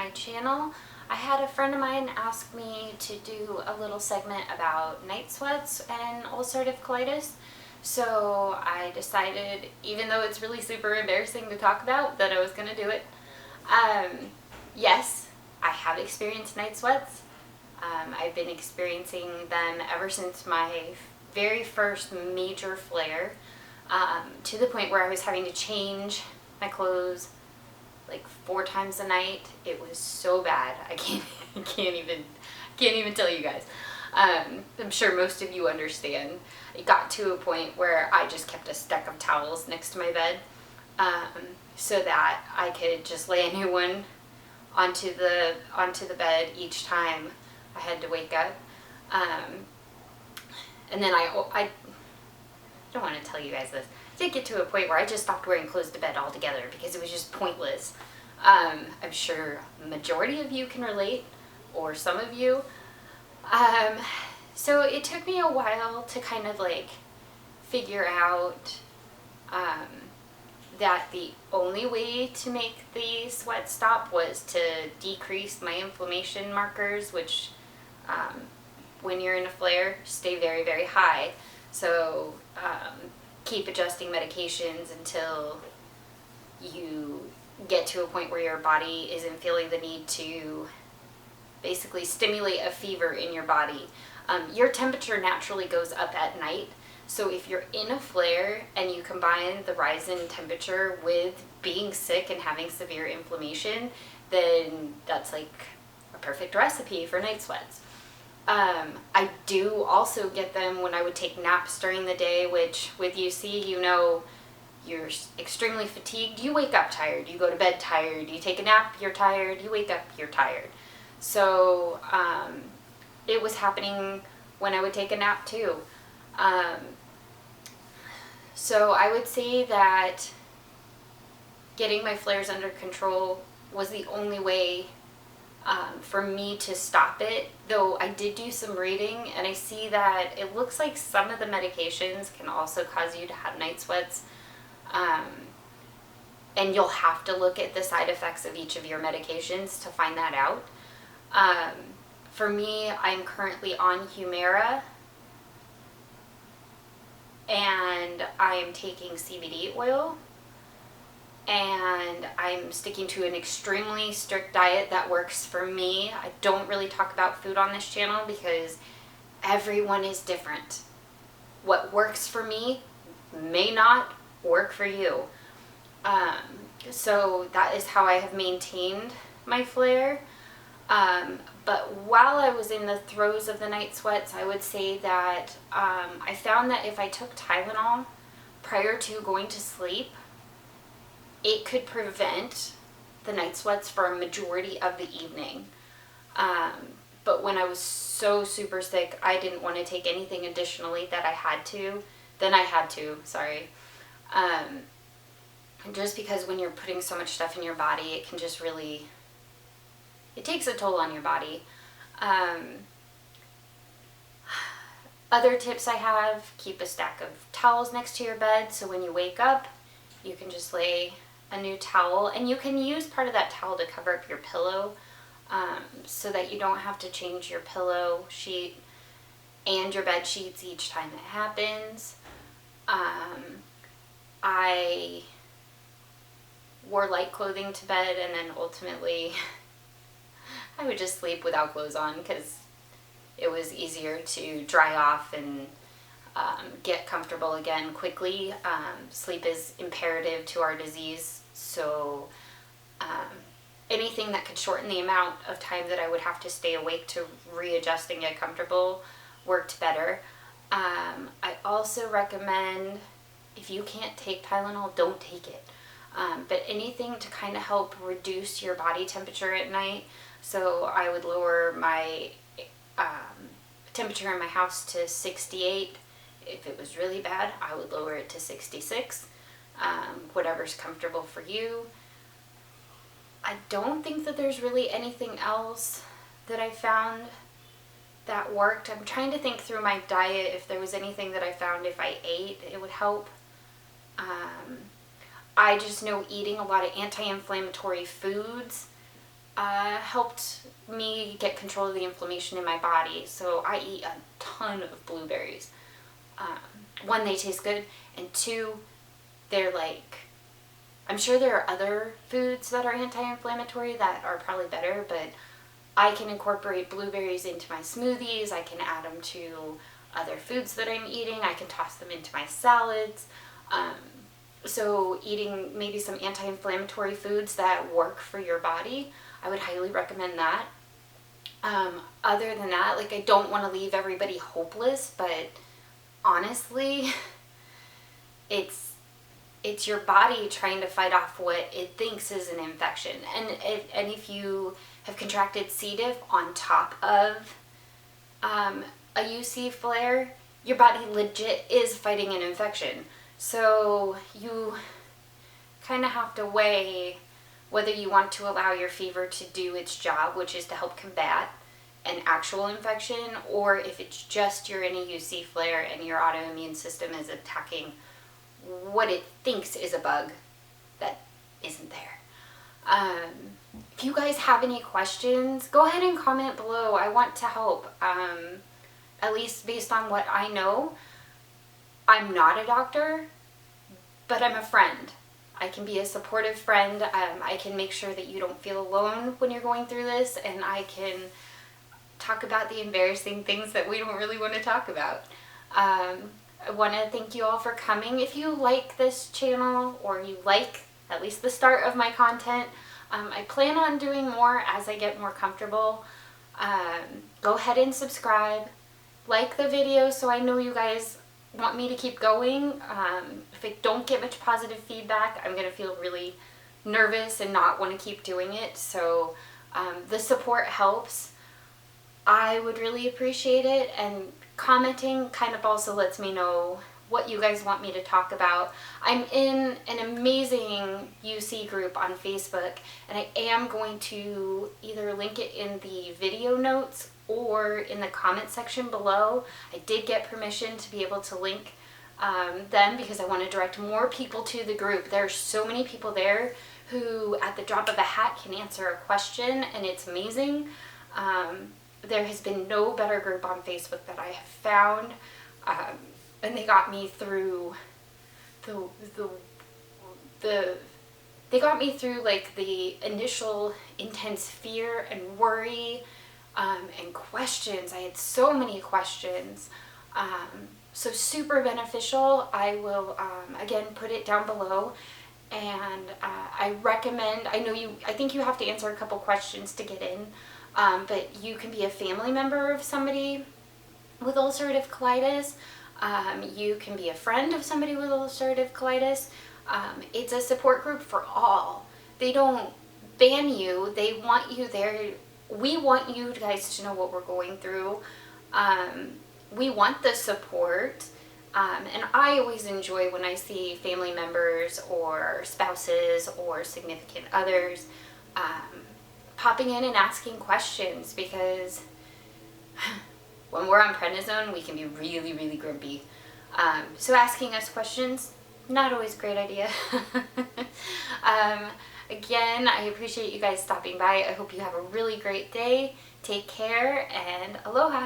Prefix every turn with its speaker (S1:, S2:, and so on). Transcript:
S1: my channel. I had a friend of mine ask me to do a little segment about night sweats and ulcerative colitis. So I decided, even though it's really super embarrassing to talk about, that I was going to do it. Yes, I have experienced night sweats. I've been experiencing them ever since my very first major flare, to the point where I was having to change my clothes like 4 times a night. It was so bad. I can't even tell you guys. I'm sure most of you understand. It got to a point where I just kept a stack of towels next to my bed, so that I could just lay a new one onto the bed each time I had to wake up. And then I don't want to tell you guys this. I did get to a point where I just stopped wearing clothes to bed altogether because it was just pointless. I'm sure the majority of you can relate, or some of you. So it took me a while to kind of like figure out that the only way to make the sweat stop was to decrease my inflammation markers, which when you're in a flare stay very, very high. So keep adjusting medications until you get to a point where your body isn't feeling the need to basically stimulate a fever in your body. Your temperature naturally goes up at night, so if you're in a flare and you combine the rise in temperature with being sick and having severe inflammation, then that's like a perfect recipe for night sweats. I do also get them when I would take naps during the day, which with UC, you know, you're extremely fatigued. You wake up tired. You go to bed tired. You take a nap, you're tired. You wake up, you're tired. So it was happening when I would take a nap too. So I would say that getting my flares under control was the only way for me to stop it, though I did do some reading and I see that it looks like some of the medications can also cause you to have night sweats, and you'll have to look at the side effects of each of your medications to find that out. For me, I'm currently on Humira, and I am taking CBD oil, and I'm sticking to an extremely strict diet that works for me. I don't really talk about food on this channel because everyone is different. What works for me may not work for you. So that is how I have maintained my flare. But while I was in the throes of the night sweats, I would say that I found that if I took Tylenol prior to going to sleep, it could prevent the night sweats for a majority of the evening. But when I was so super sick, I didn't want to take anything additionally that I had to. Just because when you're putting so much stuff in your body, it can just really, it takes a toll on your body. Other tips I have: keep a stack of towels next to your bed so when you wake up, you can just lay a new towel, and you can use part of that towel to cover up your pillow, so that you don't have to change your pillow sheet and your bed sheets each time it happens. I wore light clothing to bed, and then ultimately I would just sleep without clothes on because it was easier to dry off and get comfortable again quickly. Sleep is imperative to our disease, so anything that could shorten the amount of time that I would have to stay awake to readjust and get comfortable worked better. I also recommend, if you can't take Tylenol, don't take it. But anything to kind of help reduce your body temperature at night. So I would lower my temperature in my house to 68. If it was really bad, I would lower it to 66. Whatever's comfortable for you. I don't think that there's really anything else that I found that worked. I'm trying to think through my diet if there was anything that I found if I ate it would help. I just know eating a lot of anti-inflammatory foods helped me get control of the inflammation in my body. So I eat a ton of blueberries. One, they taste good, and two, they're like, I'm sure there are other foods that are anti-inflammatory that are probably better, but I can incorporate blueberries into my smoothies. I can add them to other foods that I'm eating. I can toss them into my salads. So eating maybe some anti-inflammatory foods that work for your body, I would highly recommend that. Other than that, like, I don't want to leave everybody hopeless, but honestly, it's your body trying to fight off what it thinks is an infection. And if you have contracted C. diff on top of a UC flare, your body legit is fighting an infection. So you kind of have to weigh whether you want to allow your fever to do its job, which is to help combat an actual infection, or if it's just you're in a UC flare and your autoimmune system is attacking what it thinks is a bug that isn't there. If you guys have any questions, go ahead and comment below. I want to help. At least based on what I know. I'm not a doctor, but I'm a friend. I can be a supportive friend. I can make sure that you don't feel alone when you're going through this, and I can talk about the embarrassing things that we don't really want to talk about. I want to thank you all for coming. If you like this channel, or you like at least the start of my content, I plan on doing more as I get more comfortable. Go ahead and subscribe. Like the video so I know you guys want me to keep going. If I don't get much positive feedback, I'm going to feel really nervous and not want to keep doing it. So the support helps. I would really appreciate it, and commenting kind of also lets me know what you guys want me to talk about. I'm in an amazing UC group on Facebook, and I am going to either link it in the video notes or in the comment section below. I did get permission to be able to link them because I want to direct more people to the group. There are so many people there who at the drop of a hat can answer a question, and it's amazing. There has been no better group on Facebook that I have found, and they got me through they got me through like the initial intense fear and worry and questions. I had so many questions, so super beneficial. I will again put it down below, and I recommend, I think you have to answer a couple questions to get in, but you can be a family member of somebody with ulcerative colitis. You can be a friend of somebody with ulcerative colitis. It's a support group for all. They don't ban you. They want you there. We want you guys to know what we're going through. We want the support. And I always enjoy when I see family members or spouses or significant others popping in and asking questions, because when we're on prednisone, we can be really, really grumpy. So asking us questions, not always a great idea. Again, I appreciate you guys stopping by. I hope you have a really great day. Take care, and aloha.